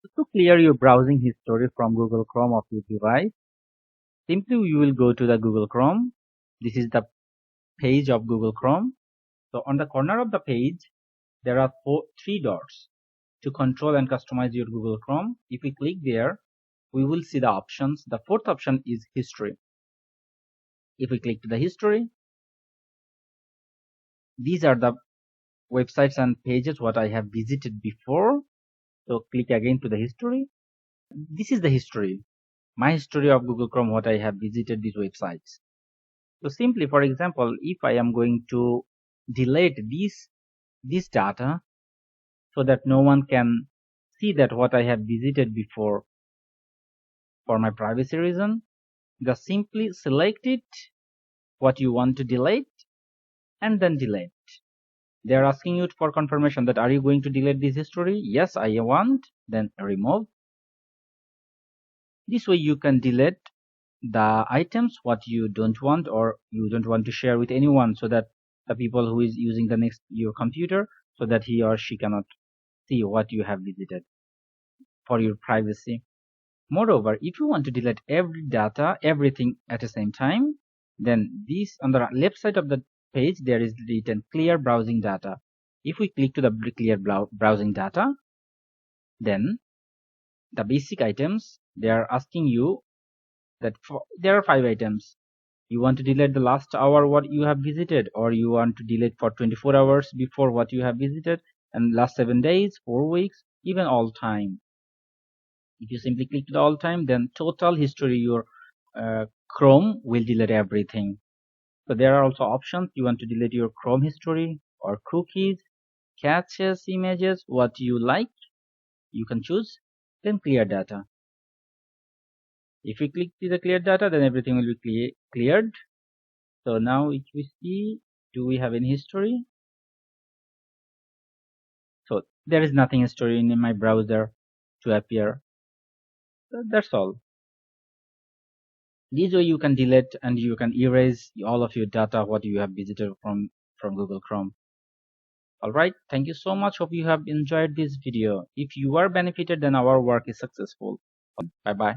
To clear your browsing history from Google Chrome of your device, simply you will go to the Google Chrome. This is the page of Google Chrome. So on the corner of the page, there are three dots to control and customize your Google Chrome. If we click there, we will see the options. The fourth option is history. If we click to the history, these are the websites and pages what I have visited before. So click again to the history. This is the history, my history of Google Chrome, what I have visited these websites. So simply, for example, if I am going to delete this data so that no one can see that what I have visited before for my privacy reason, just simply select it, what you want to delete, and then delete. They are asking you for confirmation that are you going to delete this history? Yes, I want. Then remove. This way you can delete the items what you don't want or you don't want to share with anyone, so that the people who is using the next your computer, so that he or she cannot see what you have visited for your privacy. Moreover, if you want to delete everything at the same time, then this on the left side of the page there is written clear browsing data. If we click to the clear browsing data, then the basic items, they are asking you that there are 5 items. You want to delete the last hour what you have visited, or you want to delete for 24 hours before what you have visited, and last 7 days, 4 weeks, even all time. If you simply click to the all time, then total history, your Chrome will delete everything. So there are also options. You want to delete your Chrome history or cookies, caches, images, what you like, you can choose. Then clear data. If you click to the clear data, then everything will be cleared. So now if we see, do we have any history? So there is nothing history in my browser to appear. So that's all. This way you can delete and you can erase all of your data what you have visited from Google Chrome. Alright, thank you so much. Hope you have enjoyed this video. If you are benefited, then our work is successful. Bye bye.